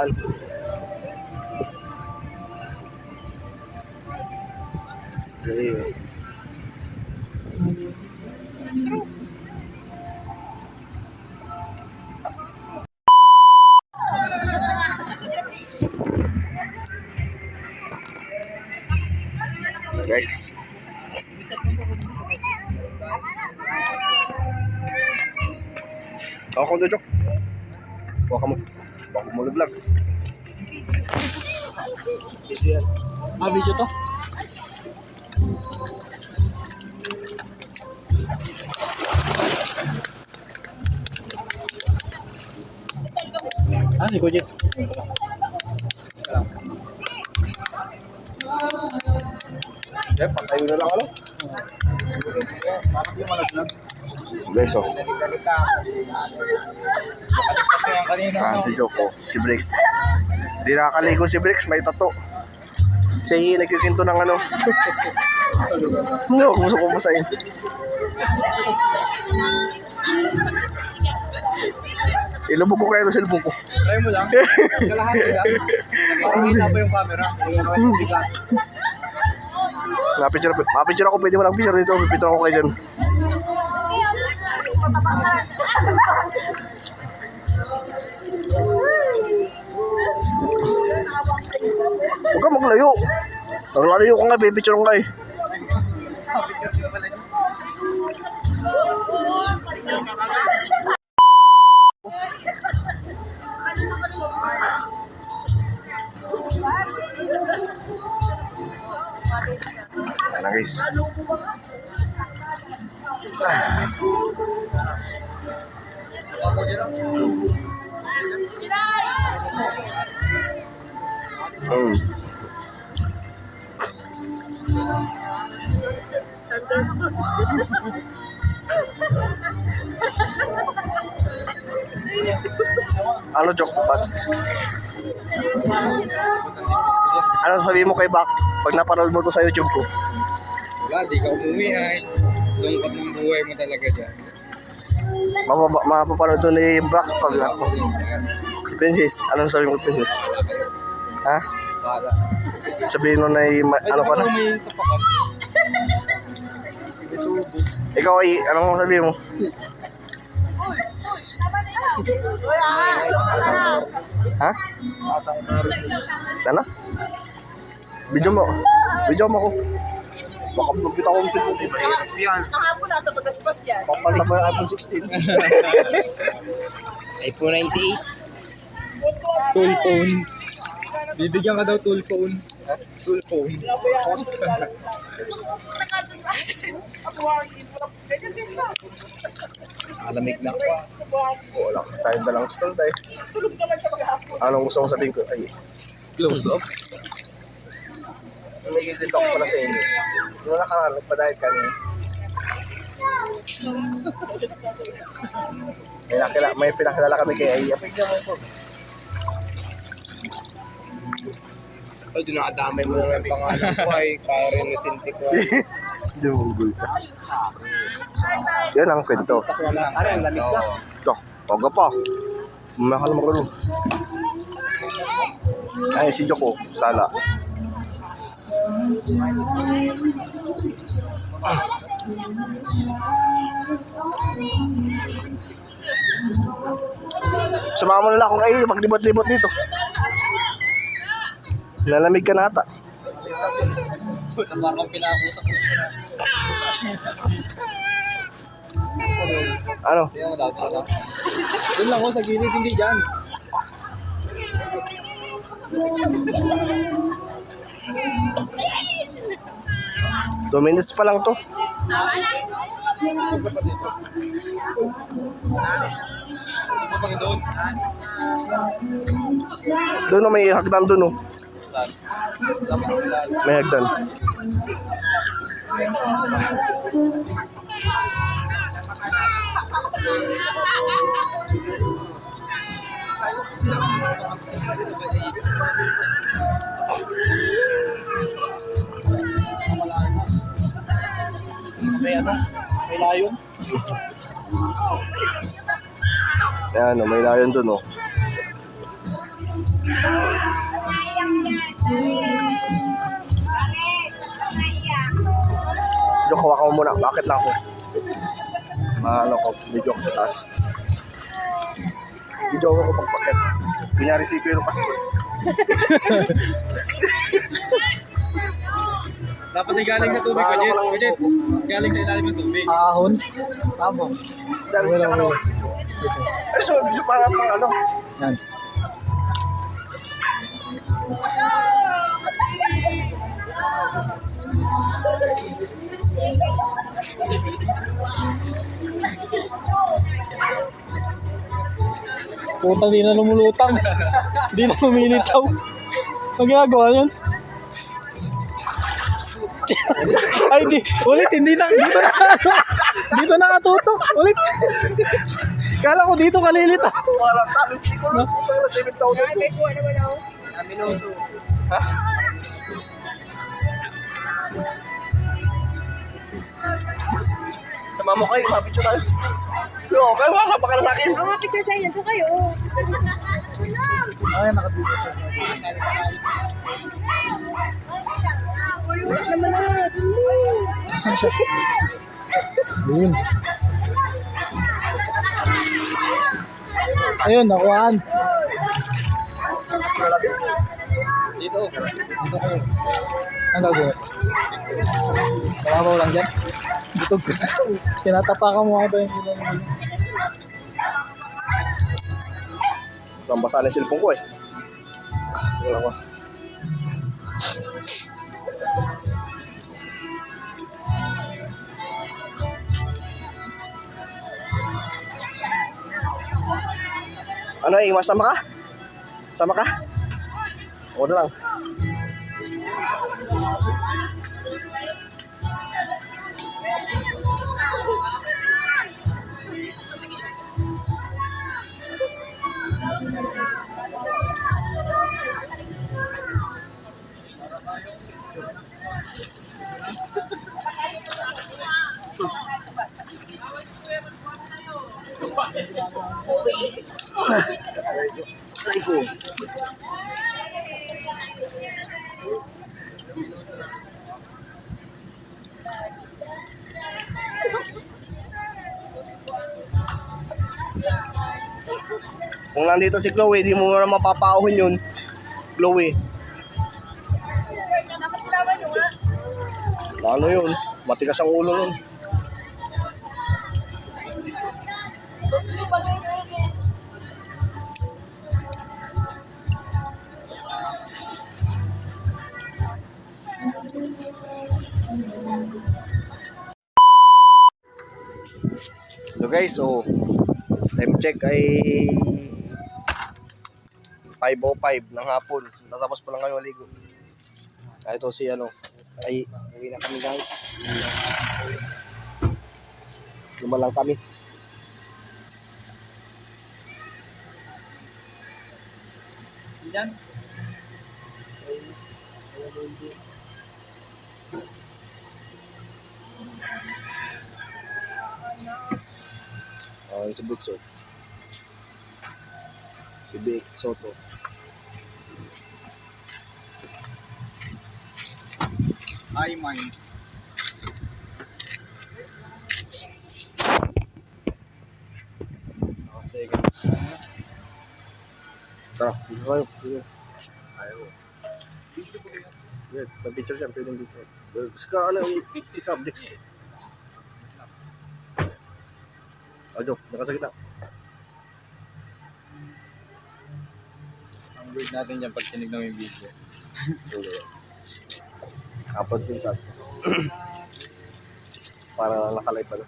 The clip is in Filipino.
daan. Okay. Guys. Ako doon, Jok. Huwag ka mo. Baka mo vlog. Video to? Si Kujit. Patayo na lang ano? Guys, oh. Ate Joko, si Briggs. Di nakakaligo si Briggs, may tato. Siya nagkikinto ng ano. No, gusto ko masahin. Ilubog ko kaya ito sa ilubog ko. Try mo lang. Kalahati lang. Pakikita pa yung camera. Mapicture ako, pwede mo lang picture dito. Pipicture ako kayo dyan. Huwag ka maglayo. Naglalayo ka nga, pipicture ka eh. Ayan na guys. Ano, Jok? Ano sabihin mo kay Bak pag napanood mo to sa YouTube ko? Wala, di ka umuwi ay. Lungkot ng buhay mo talaga dyan. Mapapanood to ni Bak pag ako. Princess, anong sabihin mo kay Princess? Ha? Wala. Sabihin mo na ano ka na? May tapakan. Ikaw ay, anong sabihin mo? Ha? Ano? Video mo. Video mo ako. Baka blog kita ko sa YouTube. Yan. Kahapon nasa pagaspas dyan. Papalit mo yung iPhone 16. iPhone 98. Tool phone. Bibigyan ka daw tool phone. Tool phone. Alamig na ako. Wala ka tayo dalang stall tayo. Anong gusto mong sabihin ko? Ay, Close up. may gigit ako pala sa inyo. Nung nakaraan, nagpadahit kami. May pinakilala kami kay Aya. Pwede mo po. Ay, dinadamay mo na yung pangalan ko ay Karen Vicente ko. Dumugol ka. Yan ang kwento. Ano, ang lamig na. Ito, huwag ka pa. Mahal mo ko. Ay, si Joko. Tala. Sumama mo na lang akong ay maglibot-libot dito. Lalamig ka na ata. Parang pinakusap ko. Ano? Hindi mo daw. Doon lang ako sa gilid, hindi dyan. Two minutes pa lang to. Doon may hagdan doon oh. May hagdan. May ano? May layon? Ayan, may layon doon oh. Joke, hawakan mo muna. Bakit lang ako? Ano ko, video ko sa taas. Video ko pagpakit. Kunyari si Pero Pastor. Dapat ay galing sa tubig, Kuya. Galing sa ilalim ng tubig. Ahon. Tama. Dahil Wala, ano. wala. Ay, so, video para pang ano. Yan. Puta, di na lumulutang. Di na lumilitaw. Ang ginagawa yun? Ay, di. Ulit, hindi na. Dito na. Dito nakatutok. Ulit. Kala ko dito kalilitaw. Walang talent siguro. Parang 7,000. Ha? Sama mo kayo, mapicture tayo. Yo, kayo kasama ka na sa akin. Mga picture sa inyo, ito kayo. Ay, nakadito. Wala naman na. Saan siya? Ayun. Ayun, nakuhaan. Dito. Dito kayo. Ang gagawin? Kalabaw lang dyan? Dito. Tinatapakan mo ako yung ilaw mo. Saan basa na yung cellphone ko eh. Sige lang ko. Ano eh, sama ka? Sama ka? O na lang. Ay ko. Kung nandito si Chloe, di mo na mapapahon yun. Chloe. Ano yun? Matigas ang ulo nun. So guys, so time check ay 5:05 ng hapon. Natapos pa lang kami maligo. Ito si ano, ay uwi na kami guys. Lumalang kami. Diyan. Si Big Soto. Si Big Soto. Hi, mine. Okay, guys. Tara, dito kayo. Dito. Ayaw. Yeah, pag-picture siya, pwedeng dito. Gusto ka, ano, i-pick up, Dix. Joke, naka sa gitna. Ang weird natin dyan pag tinignan mo yung video. Upload din sa para nakalay pala.